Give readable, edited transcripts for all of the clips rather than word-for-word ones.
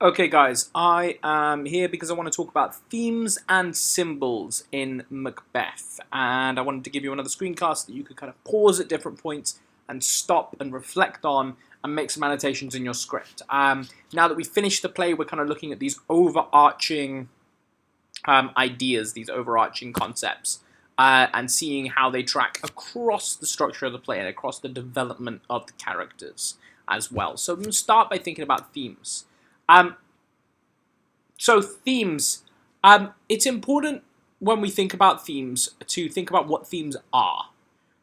Okay, guys, I am here because I want to talk about themes and symbols in Macbeth. And I wanted to give you another screencast that you could kind of pause at different points and stop and reflect on and make some annotations in your script. Now that we've finished the play, we're kind of looking at these overarching ideas, these overarching concepts, and seeing how they track across the structure of the play and across the development of the characters as well. So I'm going to start by thinking about themes. Um, so themes, it's important when we think about themes to think about what themes are.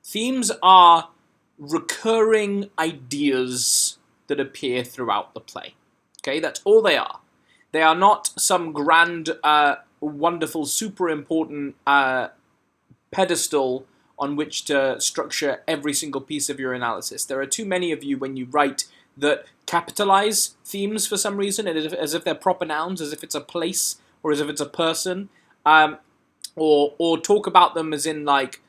Themes are recurring ideas that appear throughout the play. Okay, that's all they are. They are not some grand, wonderful, super important pedestal on which to structure every single piece of your analysis. There are too many of you when you write that capitalize themes for some reason, as if they're proper nouns, as if it's a place or as if it's a person, or talk about them as in like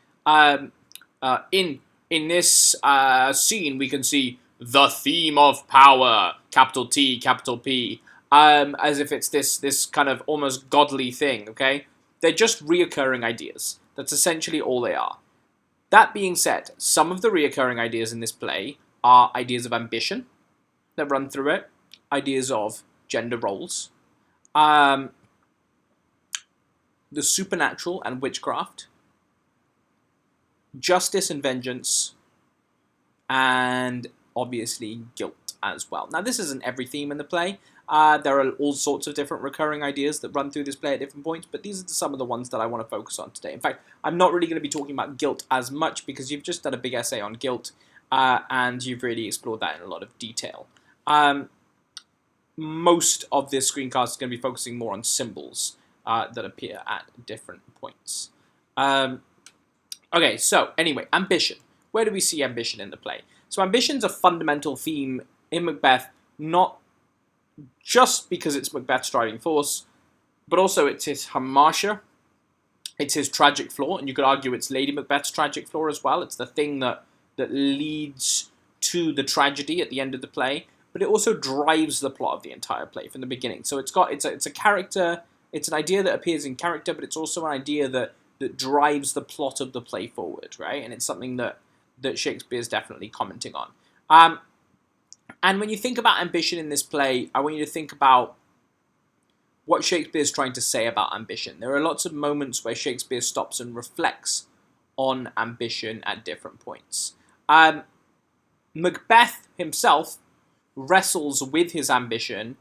in this scene we can see the theme of power, capital T, capital P, as if it's this kind of almost godly thing. Okay, they're just reoccurring ideas. That's essentially all they are. That being said, some of the reoccurring ideas in this play are ideas of ambition that run through it, ideas of gender roles, the supernatural and witchcraft, justice and vengeance, and obviously guilt as well. Now, this isn't every theme in the play. There are all sorts of different recurring ideas that run through this play at different points, but these are some of the ones that I want to focus on today. In fact, I'm not really going to be talking about guilt as much because you've just done a big essay on guilt, and you've really explored that in a lot of detail. Most of this screencast is going to be focusing more on symbols that appear at different points. Okay, so anyway, ambition. Where do we see ambition in the play? So ambition's a fundamental theme in Macbeth, not just because it's Macbeth's driving force, but also it's his hamartia, it's his tragic flaw, and you could argue it's Lady Macbeth's tragic flaw as well. It's the thing that leads to the tragedy at the end of the play, but it also drives the plot of the entire play from the beginning. So it's a character, it's an idea that appears in character, but it's also an idea that drives the plot of the play forward, right? And it's something that Shakespeare is definitely commenting on. And when you think about ambition in this play, I want you to think about what Shakespeare is trying to say about ambition. There are lots of moments where Shakespeare stops and reflects on ambition at different points. Macbeth himself wrestles with his ambition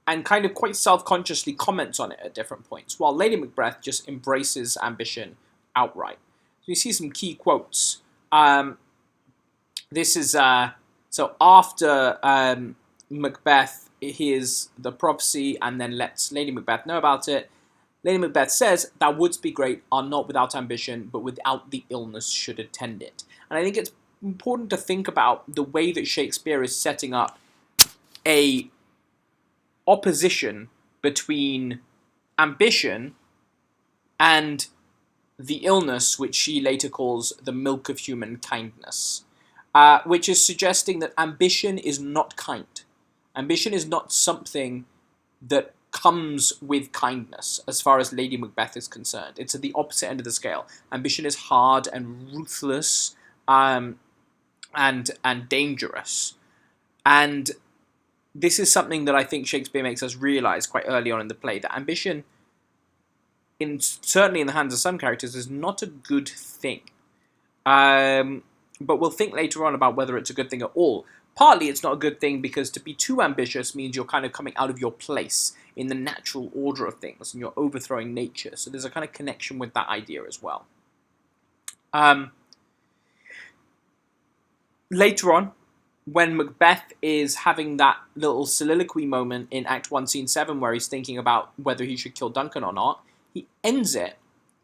and kind of quite self-consciously comments on it at different points, while Lady Macbeth just embraces ambition outright. So you see some key quotes. This is so after Macbeth hears the prophecy and then lets Lady Macbeth know about it. Lady Macbeth says, "Thou wouldst be great are not without ambition, but without the illness should attend it." And I think it's important to think about the way that Shakespeare is setting up a opposition between ambition and the illness, which she later calls the milk of human kindness, which is suggesting that ambition is not kind. Ambition is not something that comes with kindness, as far as Lady Macbeth is concerned. It's at the opposite end of the scale. Ambition is hard and ruthless, and dangerous. And this is something that I think Shakespeare makes us realize quite early on in the play, that ambition, certainly in the hands of some characters, is not a good thing. But we'll think later on about whether it's a good thing at all. Partly it's not a good thing because to be too ambitious means you're kind of coming out of your place in the natural order of things and you're overthrowing nature. So there's a kind of connection with that idea as well. Later on, when Macbeth is having that little soliloquy moment in Act 1, Scene 7, where he's thinking about whether he should kill Duncan or not, he ends it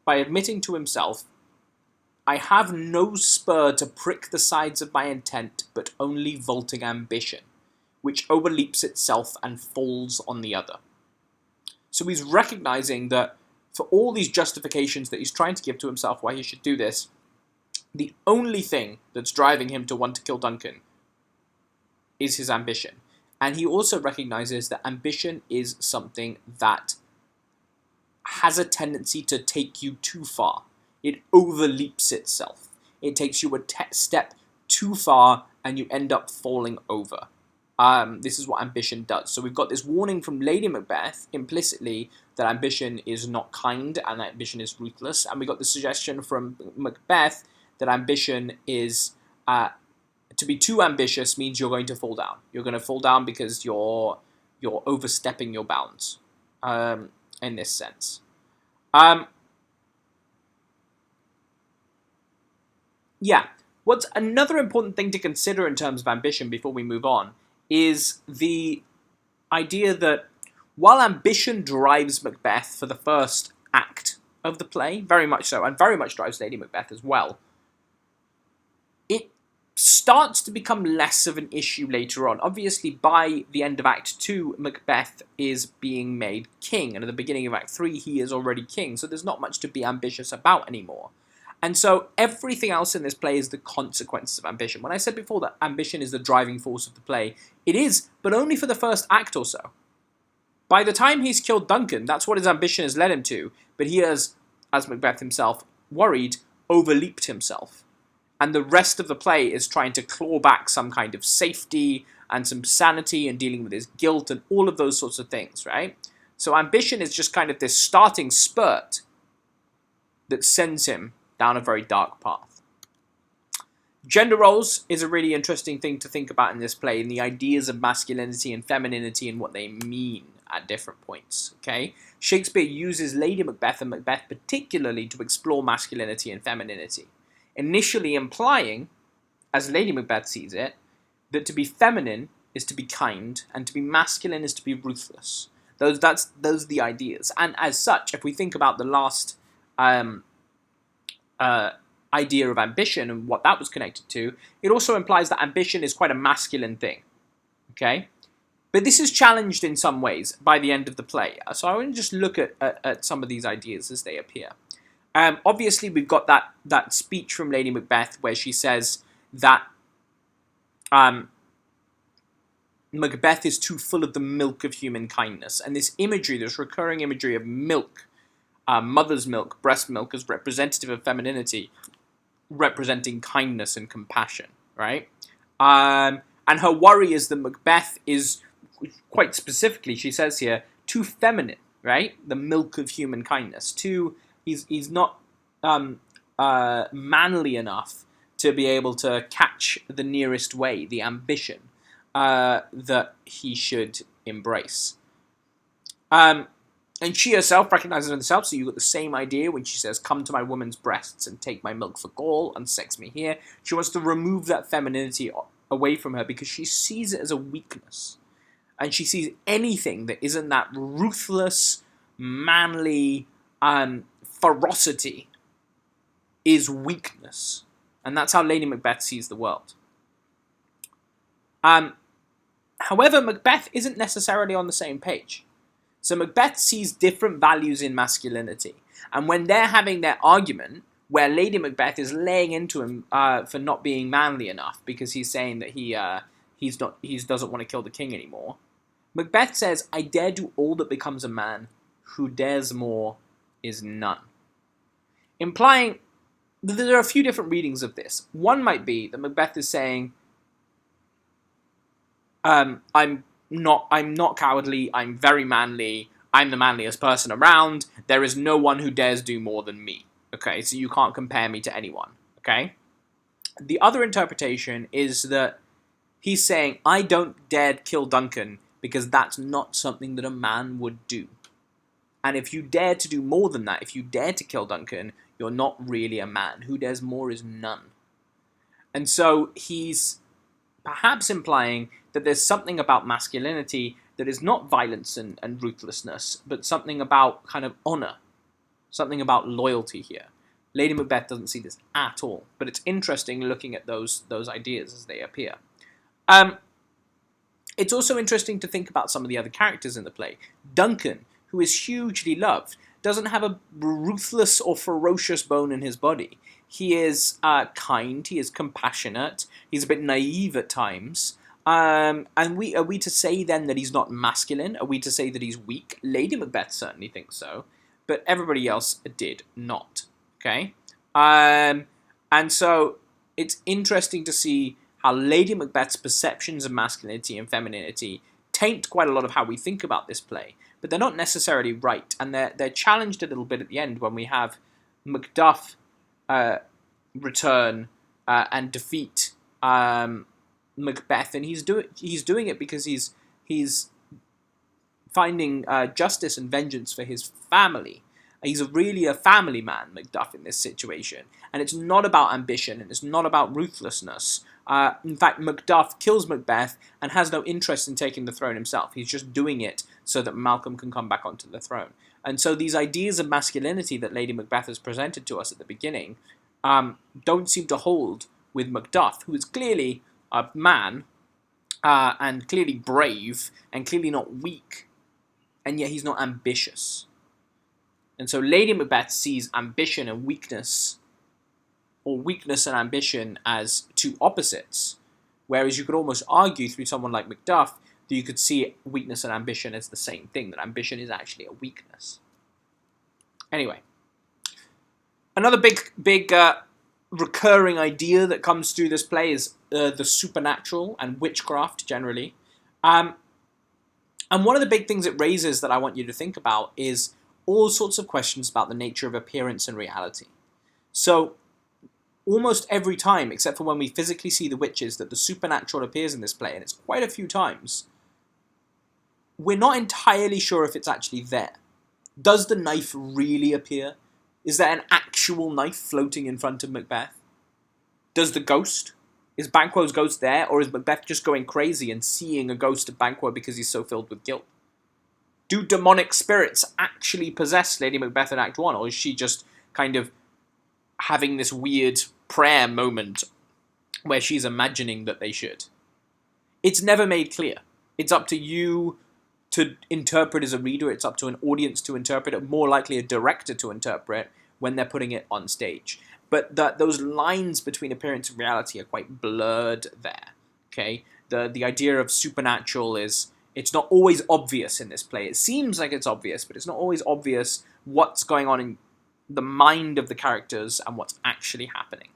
by admitting to himself, "I have no spur to prick the sides of my intent, but only vaulting ambition, which overleaps itself and falls on the other." So he's recognizing that for all these justifications that he's trying to give to himself why he should do this, the only thing that's driving him to want to kill Duncan is his ambition. And he also recognizes that ambition is something that has a tendency to take you too far. It overleaps itself. It takes you a step too far and you end up falling over. This is what ambition does. So we've got this warning from Lady Macbeth implicitly that ambition is not kind and that ambition is ruthless. And we got the suggestion from Macbeth that ambition is to be too ambitious means you're going to fall down. You're going to fall down because you're overstepping your bounds. In this sense. Yeah. What's another important thing to consider in terms of ambition before we move on is the idea that while ambition drives Macbeth for the first act of the play, very much so, and very much drives Lady Macbeth as well, it starts to become less of an issue later on. Obviously, by the end of Act 2, Macbeth is being made king, and at the beginning of Act 3, he is already king, so there's not much to be ambitious about anymore. And so everything else in this play is the consequences of ambition. When I said before that ambition is the driving force of the play, it is, but only for the first act or so. By the time he's killed Duncan, that's what his ambition has led him to, but he has, as Macbeth himself worried, overleaped himself. And the rest of the play is trying to claw back some kind of safety and some sanity and dealing with his guilt and all of those sorts of things, right? So ambition is just kind of this starting spurt that sends him down a very dark path. Gender roles is a really interesting thing to think about in this play, and the ideas of masculinity and femininity and what they mean at different points, okay? Shakespeare uses Lady Macbeth and Macbeth particularly to explore masculinity and femininity, initially implying, as Lady Macbeth sees it, that to be feminine is to be kind, and to be masculine is to be ruthless. Those are the ideas. And as such, if we think about the last idea of ambition and what that was connected to, it also implies that ambition is quite a masculine thing, okay? But this is challenged in some ways by the end of the play. So I want to just look at some of these ideas as they appear. Obviously, we've got that speech from Lady Macbeth where she says that Macbeth is too full of the milk of human kindness. And this imagery, this recurring imagery of milk, mother's milk, breast milk, as representative of femininity, representing kindness and compassion, right? And her worry is that Macbeth is, quite specifically, she says here, too feminine, right? The milk of human kindness. He's not manly enough to be able to catch the nearest way, the ambition that he should embrace. And she herself recognizes it herself, so you've got the same idea when she says, "Come to my woman's breasts and take my milk for gall and sex me here." She wants to remove that femininity away from her because she sees it as a weakness. And she sees anything that isn't that ruthless, manly ferocity is weakness. And that's how Lady Macbeth sees the world. However, Macbeth isn't necessarily on the same page. So Macbeth sees different values in masculinity. And when they're having their argument, where Lady Macbeth is laying into him for not being manly enough, because he's saying that he doesn't want to kill the king anymore, Macbeth says, "I dare do all that becomes a man. Who dares more is none." Implying that there are a few different readings of this. One might be that Macbeth is saying, I'm not cowardly, I'm very manly, I'm the manliest person around, there is no one who dares do more than me. Okay, so you can't compare me to anyone. Okay? The other interpretation is that he's saying, I don't dare kill Duncan because that's not something that a man would do. And if you dare to do more than that, if you dare to kill Duncan, you're not really a man. Who dares more is none. And so he's perhaps implying that there's something about masculinity that is not violence and ruthlessness, but something about kind of honor, something about loyalty here. Lady Macbeth doesn't see this at all, but it's interesting looking at those ideas as they appear. It's also interesting to think about some of the other characters in the play. Duncan, who is hugely loved, doesn't have a ruthless or ferocious bone in his body. He is kind, he is compassionate, he's a bit naive at times, And are we to say then that he's not masculine? Are we to say that he's weak? Lady Macbeth certainly thinks so, but everybody else did not. Okay, and so it's interesting to see how Lady Macbeth's perceptions of masculinity and femininity taint quite a lot of how we think about this play, but they're not necessarily right, and they're challenged a little bit at the end when we have Macduff return and defeat Macbeth, and he's doing it because he's finding justice and vengeance for his family. He's really a family man, Macduff, in this situation, and it's not about ambition and it's not about ruthlessness. In fact, Macduff kills Macbeth and has no interest in taking the throne himself. He's just doing it so that Malcolm can come back onto the throne. And so these ideas of masculinity that Lady Macbeth has presented to us at the beginning don't seem to hold with Macduff, who is clearly a man and clearly brave and clearly not weak, and yet he's not ambitious. And so Lady Macbeth sees ambition and weakness, or weakness and ambition, as two opposites, whereas you could almost argue through someone like Macduff that you could see weakness and ambition as the same thing, that ambition is actually a weakness. Anyway, another big recurring idea that comes through this play is the supernatural and witchcraft generally. And one of the big things it raises that I want you to think about is all sorts of questions about the nature of appearance and reality. So almost every time, except for when we physically see the witches, that the supernatural appears in this play, and it's quite a few times, we're not entirely sure if it's actually there. Does the knife really appear? Is there an actual knife floating in front of Macbeth? Does the ghost? Is Banquo's ghost there, or is Macbeth just going crazy and seeing a ghost of Banquo because he's so filled with guilt? Do demonic spirits actually possess Lady Macbeth in Act 1, or is she just kind of having this weird prayer moment where she's imagining that they should? It's never made clear. It's up to you to interpret as a reader. It's up to an audience to interpret it, more likely a director to interpret when they're putting it on stage. But those lines between appearance and reality are quite blurred there. Okay, the idea of supernatural is, it's not always obvious in this play. It seems like it's obvious, but it's not always obvious what's going on in the mind of the characters and what's actually happening.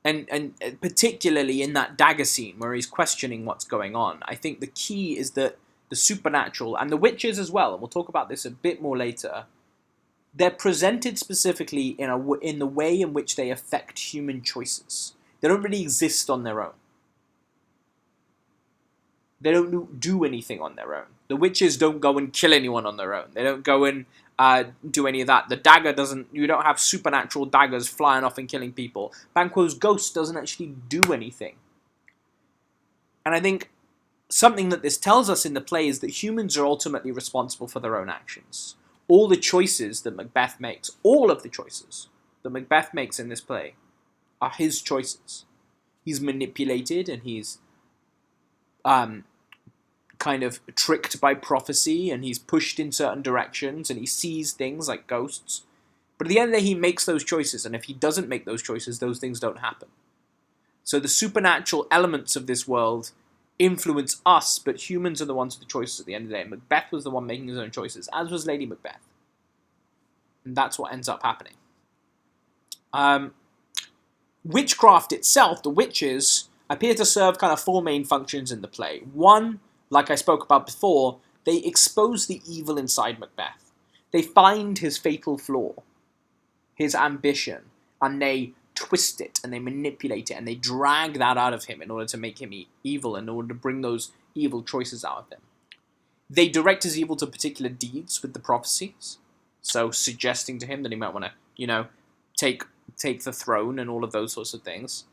And particularly in that dagger scene where he's questioning what's going on, I think the key is that the supernatural, and the witches as well, and we'll talk about this a bit more later, they're presented specifically in the way in which they affect human choices. They don't really exist on their own. They don't do anything on their own. The witches don't go and kill anyone on their own. They don't go and do any of that. The dagger doesn't... You don't have supernatural daggers flying off and killing people. Banquo's ghost doesn't actually do anything. And I think something that this tells us in the play is that humans are ultimately responsible for their own actions. All the choices that Macbeth makes, all of the choices that Macbeth makes in this play, are his choices. He's manipulated and he's kind of tricked by prophecy, and he's pushed in certain directions, and he sees things like ghosts. But at the end of the day, he makes those choices, and if he doesn't make those choices, those things don't happen. So the supernatural elements of this world influence us, but humans are the ones with the choices at the end of the day. Macbeth was the one making his own choices, as was Lady Macbeth. And that's what ends up happening. Witchcraft itself, the witches, appear to serve kind of four main functions in the play. One, like I spoke about before, they expose the evil inside Macbeth. They find his fatal flaw, his ambition, and they twist it, and they manipulate it, and they drag that out of him in order to make him evil, in order to bring those evil choices out of him. They direct his evil to particular deeds with the prophecies, so suggesting to him that he might want to, take the throne and all of those sorts of things.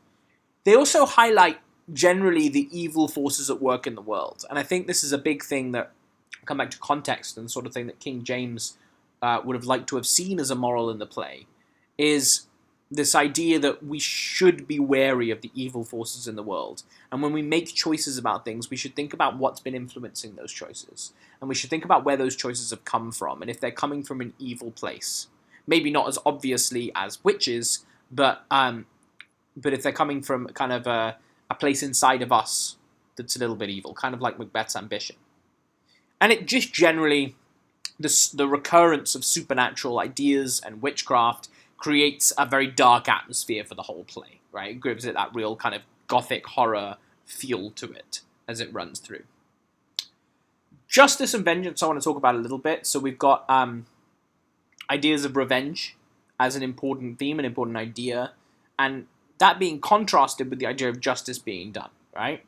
They also highlight generally the evil forces at work in the world. And I think this is a big thing that, come back to context and the sort of thing that King James would have liked to have seen as a moral in the play, is this idea that we should be wary of the evil forces in the world. And when we make choices about things, we should think about what's been influencing those choices. And we should think about where those choices have come from, and if they're coming from an evil place. Maybe not as obviously as witches, but if they're coming from kind of a place inside of us that's a little bit evil, kind of like Macbeth's ambition. And it just generally, the recurrence of supernatural ideas and witchcraft creates a very dark atmosphere for the whole play, right? It gives it that real kind of gothic horror feel to it as it runs through. Justice and vengeance I want to talk about a little bit. So we've got ideas of revenge as an important theme, an important idea, and that being contrasted with the idea of justice being done, right?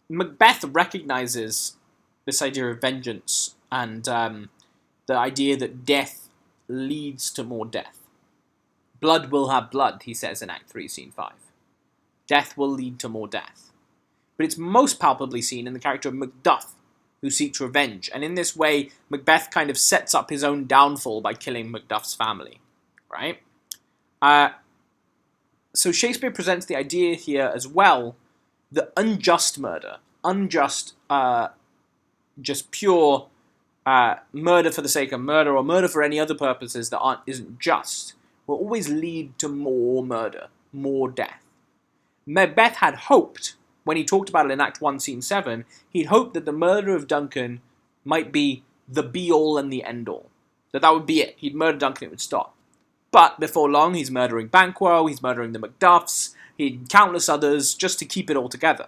Macbeth recognizes this idea of vengeance and the idea that death leads to more death. Blood will have blood, he says in Act 3, Scene 5. Death will lead to more death. But it's most palpably seen in the character of Macduff, who seeks revenge. And in this way, Macbeth kind of sets up his own downfall by killing Macduff's family, right? So Shakespeare presents the idea here as well that unjust murder, just pure murder for the sake of murder or murder for any other purposes that isn't just, will always lead to more murder, more death. Macbeth had hoped, when he talked about it in Act 1, Scene 7, he'd hoped that the murder of Duncan might be the be-all and the end-all. That would be it. He'd murder Duncan, it would stop. But before long, he's murdering Banquo, he's murdering the Macduffs, countless others, just to keep it all together.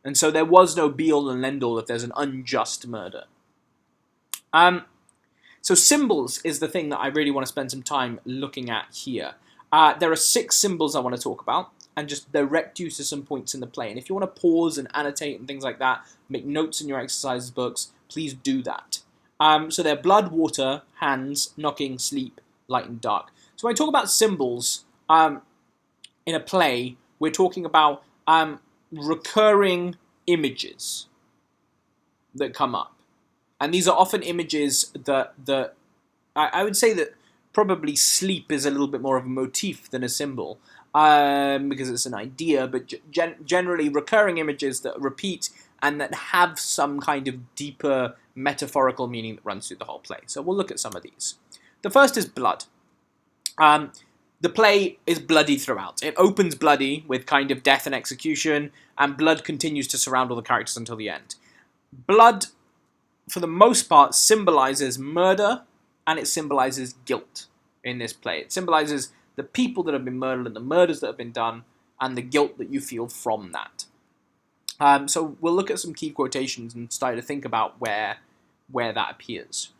And so there was no be-all and end-all if there's an unjust murder. So symbols is the thing that I really want to spend some time looking at here. There are 6 symbols I want to talk about, and just direct you to some points in the play. And if you want to pause and annotate and things like that, make notes in your exercises books, please do that. So they're blood, water, hands, knocking, sleep, light and dark. So when I talk about symbols in a play, we're talking about recurring images that come up. And these are often images that I would say that probably sleep is a little bit more of a motif than a symbol, because it's an idea, but generally recurring images that repeat and that have some kind of deeper metaphorical meaning that runs through the whole play. So we'll look at some of these. The first is blood. The play is bloody throughout. It opens bloody with kind of death and execution, and blood continues to surround all the characters until the end. Blood, for the most part, symbolizes murder, and it symbolizes guilt in this play. It symbolizes the people that have been murdered and the murders that have been done, and the guilt that you feel from that. So we'll look at some key quotations and start to think about where that appears.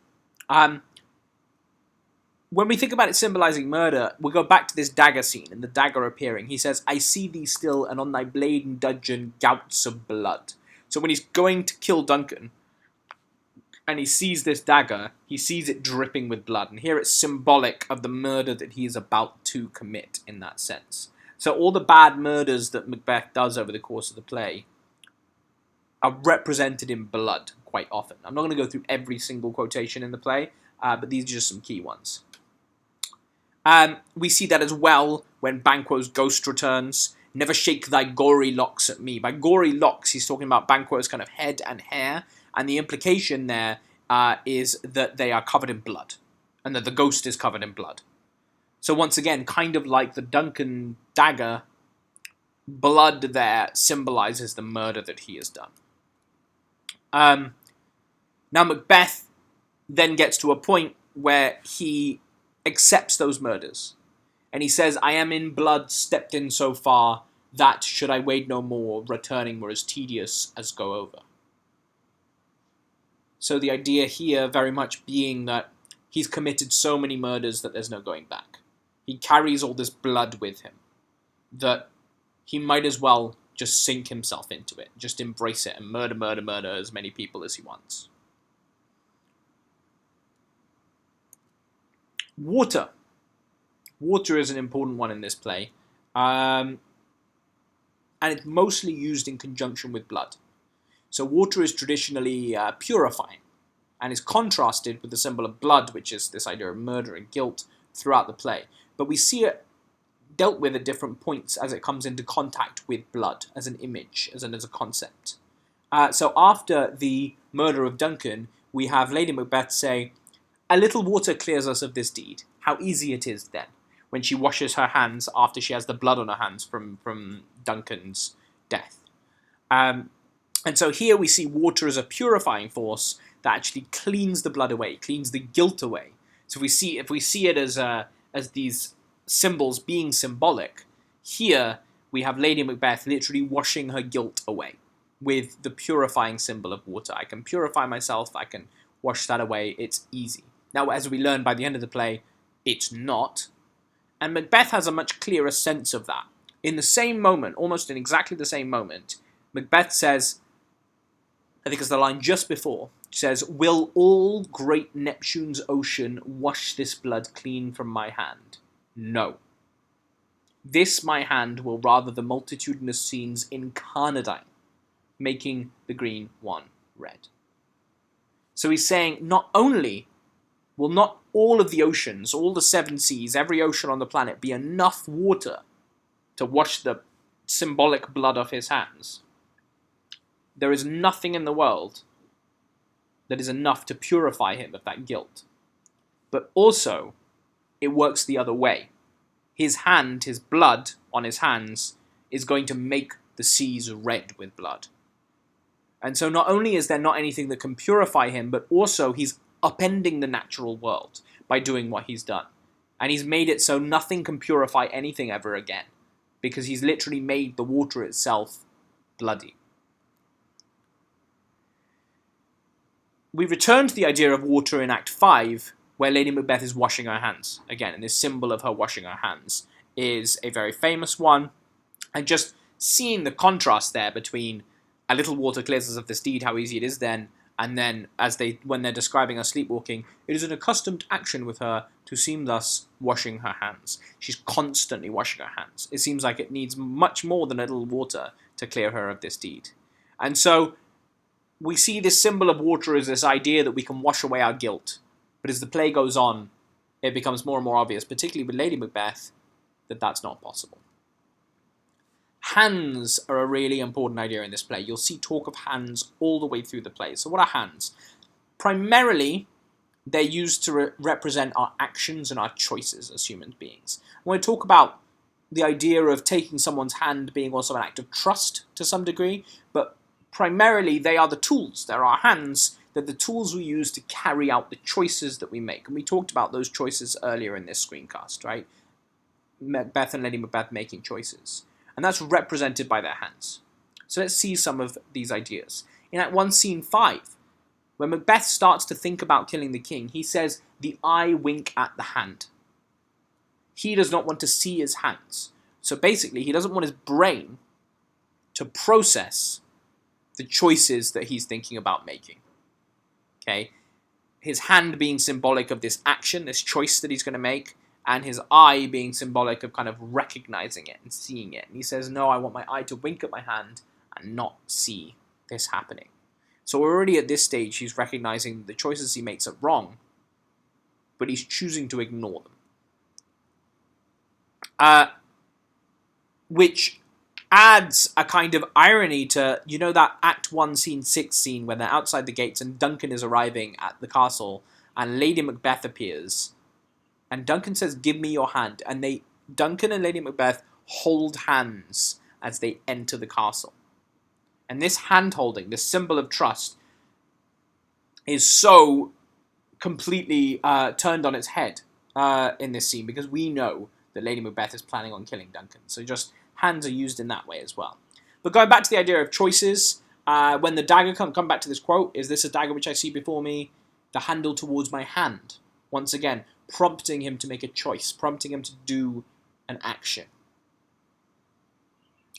When we think about it symbolizing murder, we go back to this dagger scene and the dagger appearing. He says, "I see thee still, and on thy blade and dudgeon gouts of blood." So when he's going to kill Duncan, and he sees this dagger, he sees it dripping with blood. And here it's symbolic of the murder that he is about to commit in that sense. So all the bad murders that Macbeth does over the course of the play are represented in blood quite often. I'm not going to go through every single quotation in the play, but these are just some key ones. We see that as well when Banquo's ghost returns. "Never shake thy gory locks at me." By gory locks, he's talking about Banquo's kind of head and hair, and the implication there is that they are covered in blood, and that the ghost is covered in blood. So once again, kind of like the Duncan dagger, blood there symbolizes the murder that he has done. Now Macbeth then gets to a point where he accepts those murders. And he says, "I am in blood stepped in so far, that, should I wade no more, returning were as tedious as go over." So the idea here very much being that he's committed so many murders that there's no going back. He carries all this blood with him, that he might as well just sink himself into it, just embrace it and murder as many people as he wants. Water. Water is an important one in this play, and it's mostly used in conjunction with blood. So water is traditionally purifying, and is contrasted with the symbol of blood, which is this idea of murder and guilt throughout the play. But we see it dealt with at different points as it comes into contact with blood, as an image, as a concept. So after the murder of Duncan, we have Lady Macbeth say, "A little water clears us of this deed. How easy it is then. when she washes her hands after she has the blood on her hands from Duncan's death. And so here we see water as a purifying force that actually cleans the blood away, cleans the guilt away. So if we see it as these symbols being symbolic, here we have Lady Macbeth literally washing her guilt away with the purifying symbol of water. I can purify myself, I can wash that away, it's easy. Now, as we learn by the end of the play, it's not. And Macbeth has a much clearer sense of that. In the same moment, almost in exactly the same moment, Macbeth says, I think it's the line just before, says, "Will all great Neptune's ocean wash this blood clean from my hand? No. This my hand will rather the multitudinous scenes incarnadine, making the green one red." So he's saying not only will not all of the oceans, all the seven seas, every ocean on the planet be enough water to wash the symbolic blood off his hands, there is nothing in the world that is enough to purify him of that guilt. But also, it works the other way. His hand, his blood on his hands, is going to make the seas red with blood. And so not only is there not anything that can purify him, but also he's upending the natural world by doing what he's done. And he's made it so nothing can purify anything ever again, because he's literally made the water itself bloody. We return to the idea of water in Act 5, where Lady Macbeth is washing her hands. Again, and this symbol of her washing her hands is a very famous one. And just seeing the contrast there between a little water clears us of this deed, how easy it is then, and then when they're describing her sleepwalking, it is an accustomed action with her to seem thus washing her hands. She's constantly washing her hands. It seems like it needs much more than a little water to clear her of this deed. And so we see this symbol of water as this idea that we can wash away our guilt. But as the play goes on, it becomes more and more obvious, particularly with Lady Macbeth, that that's not possible. Hands are a really important idea in this play. You'll see talk of hands all the way through the play. So what are hands? Primarily, they're used to represent our actions and our choices as human beings. When we talk about the idea of taking someone's hand being also an act of trust to some degree, but primarily they are the tools. They're our hands. They're the tools we use to carry out the choices that we make. And we talked about those choices earlier in this screencast, right? Macbeth and Lady Macbeth making choices. And that's represented by their hands. So let's see some of these ideas. In Act 1, Scene 5, when Macbeth starts to think about killing the king, he says, "The eye wink at the hand." He does not want to see his hands. So basically, he doesn't want his brain to process the choices that he's thinking about making. Okay? His hand being symbolic of this action, this choice that he's going to make, and his eye being symbolic of kind of recognizing it and seeing it. And he says, no, I want my eye to wink at my hand and not see this happening. So already at this stage, he's recognizing the choices he makes are wrong, but he's choosing to ignore them. Which adds a kind of irony to, you know, that Act 1, Scene 6 scene when they're outside the gates and Duncan is arriving at the castle and Lady Macbeth appears. And Duncan says, "Give me your hand." And Duncan and Lady Macbeth hold hands as they enter the castle. And this hand-holding, this symbol of trust, is so completely turned on its head in this scene, because we know that Lady Macbeth is planning on killing Duncan. So just hands are used in that way as well. But going back to the idea of choices, when the dagger come back to this quote, "Is this a dagger which I see before me? The handle towards my hand." Once again, prompting him to make a choice, prompting him to do an action.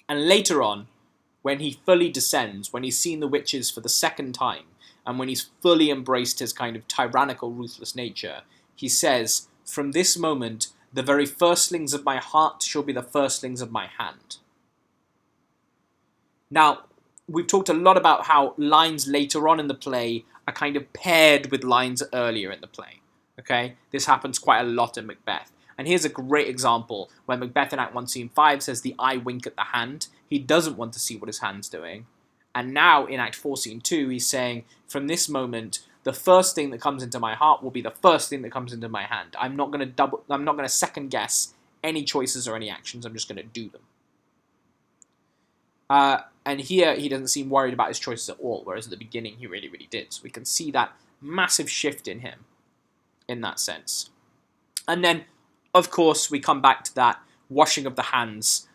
And later on, when he fully descends, when he's seen the witches for the second time, and when he's fully embraced his kind of tyrannical, ruthless nature, he says, "From this moment, the very firstlings of my heart shall be the firstlings of my hand." Now, we've talked a lot about how lines later on in the play are kind of paired with lines earlier in the play. Okay, this happens quite a lot in Macbeth. And here's a great example when Macbeth in Act 1, Scene 5 says, "The eye wink at the hand." He doesn't want to see what his hand's doing. And now in Act 4, Scene 2, he's saying, "From this moment, the first thing that comes into my heart will be the first thing that comes into my hand. I'm not going to second guess any choices or any actions. I'm just going to do them. And here, he doesn't seem worried about his choices at all, whereas at the beginning, he really, really did. So we can see that massive shift in him, in that sense. And then, of course, we come back to that washing of the hands,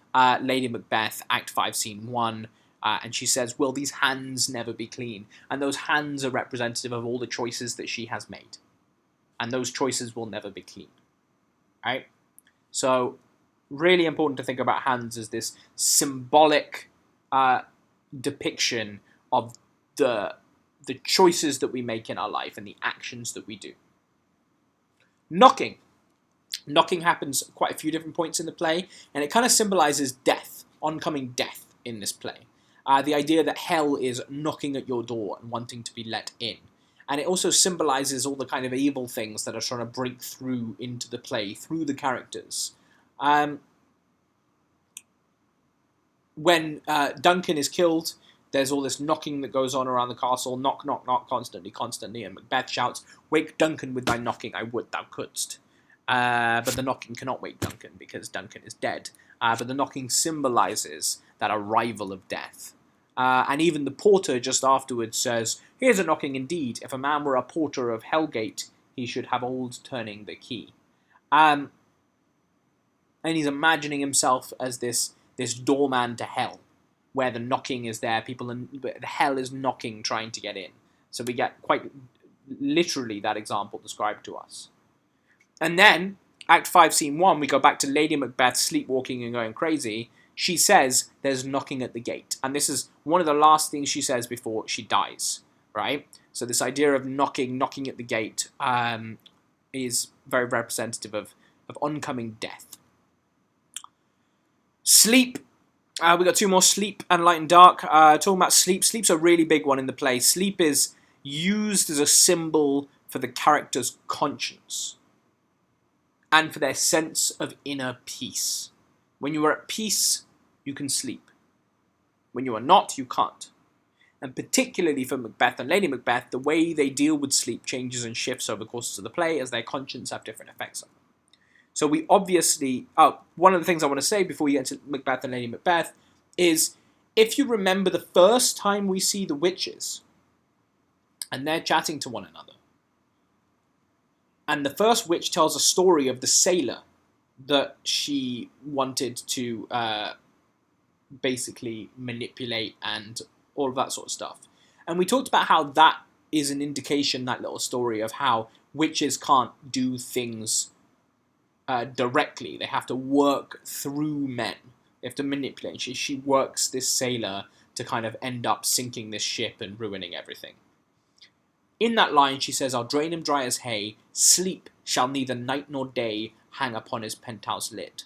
Lady Macbeth, Act 5, Scene 1, and she says, will these hands never be clean? And those hands are representative of all the choices that she has made. And those choices will never be clean. Right? So, really important to think about hands as this symbolic depiction of the choices that we make in our life and the actions that we do. Knocking. Knocking happens at quite a few different points in the play, and it kind of symbolizes death, oncoming death in this play. The idea that hell is knocking at your door and wanting to be let in. And it also symbolizes all the kind of evil things that are trying to break through into the play, through the characters. When Duncan is killed, there's all this knocking that goes on around the castle. Knock, knock, knock, constantly, constantly. And Macbeth shouts, wake Duncan with thy knocking, I would thou couldst. But the knocking cannot wake Duncan, because Duncan is dead. But the knocking symbolizes that arrival of death. And even the porter just afterwards says, here's a knocking indeed. If a man were a porter of Hellgate, he should have old turning the key. And he's imagining himself as this doorman to hell, where the knocking is there, the hell is knocking, trying to get in. So we get quite literally that example described to us. And then, Act 5, Scene 1, we go back to Lady Macbeth sleepwalking and going crazy. She says there's knocking at the gate. And this is one of the last things she says before she dies, right? So this idea of knocking at the gate is very representative of oncoming death. Sleep. We got two more, sleep and light and dark. Talking about sleep. Sleep's a really big one in the play. Sleep is used as a symbol for the character's conscience and for their sense of inner peace. When you are at peace, you can sleep. When you are not, you can't. And particularly for Macbeth and Lady Macbeth, the way they deal with sleep changes and shifts over the courses of the play as their conscience have different effects on them. So we obviously... one of the things I want to say before we get into Macbeth and Lady Macbeth is, if you remember the first time we see the witches, and they're chatting to one another, and the first witch tells a story of the sailor that she wanted to basically manipulate and all of that sort of stuff. And we talked about how that is an indication, that little story, of how witches can't do things directly. They have to work through men. They have to manipulate. She works this sailor to kind of end up sinking this ship and ruining everything. In that line, she says, I'll drain him dry as hay, sleep shall neither night nor day hang upon his penthouse lid.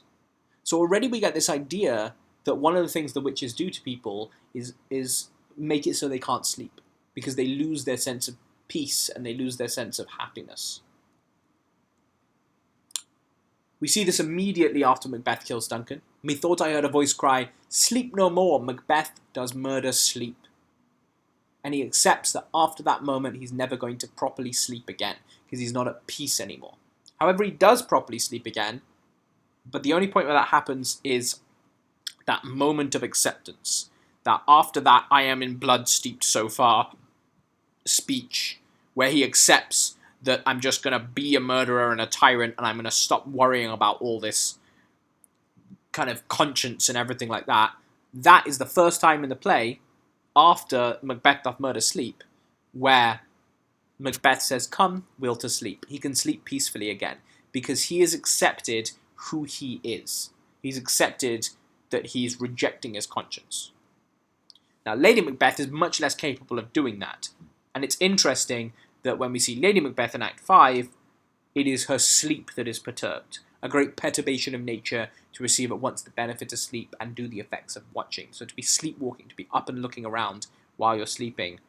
So already we get this idea that one of the things the witches do to people is make it so they can't sleep, because they lose their sense of peace and they lose their sense of happiness. We see this immediately after Macbeth kills Duncan. Methought I heard a voice cry, sleep no more, Macbeth does murder sleep. And he accepts that after that moment he's never going to properly sleep again, because he's not at peace anymore. However, he does properly sleep again, but the only point where that happens is that moment of acceptance. That after that, I am in blood steeped so far speech, where he accepts that I'm just going to be a murderer and a tyrant, and I'm going to stop worrying about all this kind of conscience and everything like that. That is the first time in the play, after Macbeth doth murder sleep, where Macbeth says, come, we'll to sleep. He can sleep peacefully again, because he has accepted who he is. He's accepted that he's rejecting his conscience. Now, Lady Macbeth is much less capable of doing that. And it's interesting that when we see Lady Macbeth in Act 5, it is her sleep that is perturbed. A great perturbation of nature to receive at once the benefit of sleep and do the effects of watching. So to be sleepwalking, to be up and looking around while you're sleeping,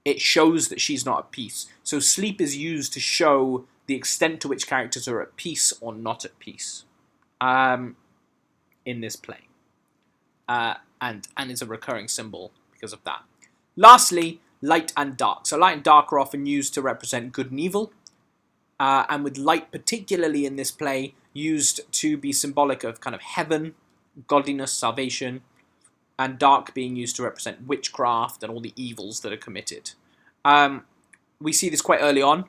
it shows that she's not at peace. So sleep is used to show the extent to which characters are at peace or not at peace in this play. And is a recurring symbol because of that. Lastly, light and dark. So light and dark are often used to represent good and evil. And with light, particularly in this play, used to be symbolic of kind of heaven, godliness, salvation, and dark being used to represent witchcraft and all the evils that are committed. We see this quite early on.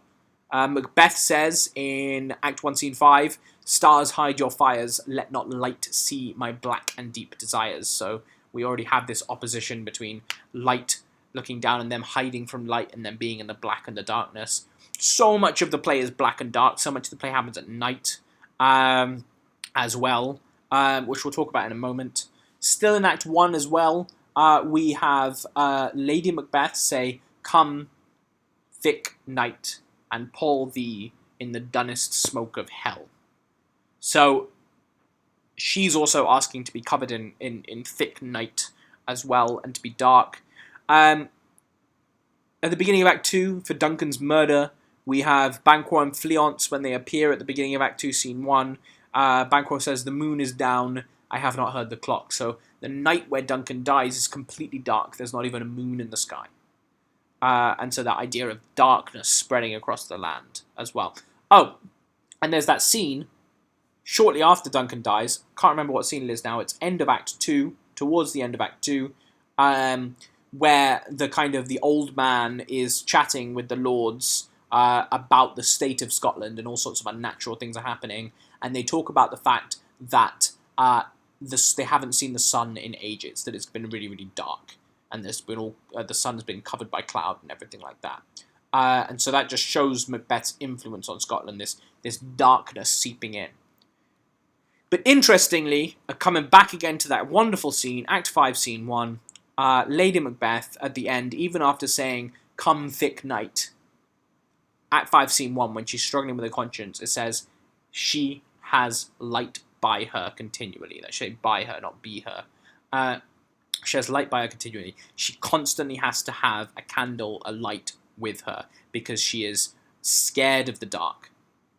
Macbeth says in Act 1, Scene 5, "Stars hide your fires, let not light see my black and deep desires." So we already have this opposition between light looking down and them hiding from light and them being in the black and the darkness. So much of the play is black and dark. So much of the play happens at night as well, which we'll talk about in a moment. Still in Act 1 as well, we have Lady Macbeth say, "Come, thick night, and pour thee in the dunnest smoke of hell." So she's also asking to be covered in thick night as well, and to be dark. At the beginning of Act 2, for Duncan's murder, we have Banquo and Fleance when they appear at the beginning of Act 2, Scene 1. Banquo says, "The moon is down, I have not heard the clock." So the night where Duncan dies is completely dark. There's not even a moon in the sky. And so that idea of darkness spreading across the land as well. Oh, and there's that scene shortly after Duncan dies. Can't remember what scene it is now. It's end of Act 2, towards the end of Act 2, where the old man is chatting with the lords about the state of Scotland, and all sorts of unnatural things are happening. And they talk about the fact that they haven't seen the sun in ages, that it's been really, really dark. And there's been the sun's been covered by cloud and everything like that. And so that just shows Macbeth's influence on Scotland, this darkness seeping in. But interestingly, coming back again to that wonderful scene, Act 5, Scene 1, Lady Macbeth at the end, even after saying, "Come thick night," Act 5, Scene 1, when she's struggling with her conscience, it says, she has light by her continually. That should say by her, not be her. She has light by her continually. She constantly has to have a candle, a light with her, because she is scared of the dark.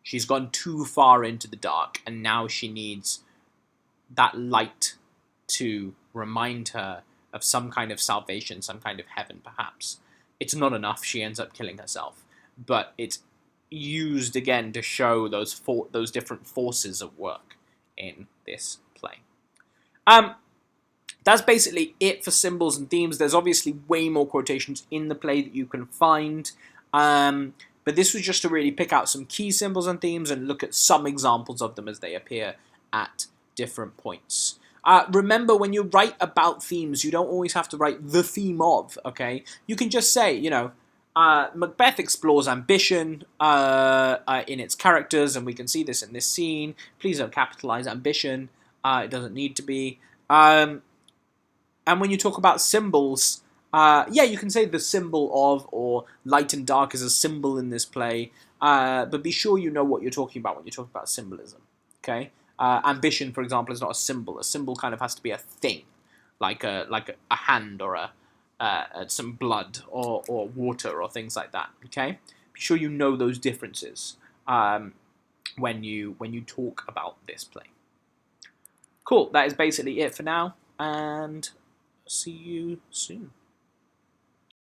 She's gone too far into the dark, and now she needs that light to remind her of some kind of salvation, some kind of heaven, perhaps. It's not enough. She ends up killing herself. But it's used again to show those different forces at work in this play. That's basically it for symbols and themes. There's obviously way more quotations in the play that you can find. But this was just to really pick out some key symbols and themes and look at some examples of them as they appear at different points. Remember, when you write about themes, you don't always have to write the theme of, okay? You can just say, Macbeth explores ambition in its characters, and we can see this in this scene. Please don't capitalize ambition. It doesn't need to be. And when you talk about symbols, you can say the symbol of, or light and dark is a symbol in this play, but be sure you know what you're talking about when you talk about symbolism, okay? Ambition, for example, is not a symbol. A symbol kind of has to be a thing, like a hand or some blood or water or things like that, okay? Be sure you know those differences when you talk about this play. Cool, that is basically it for now, and see you soon.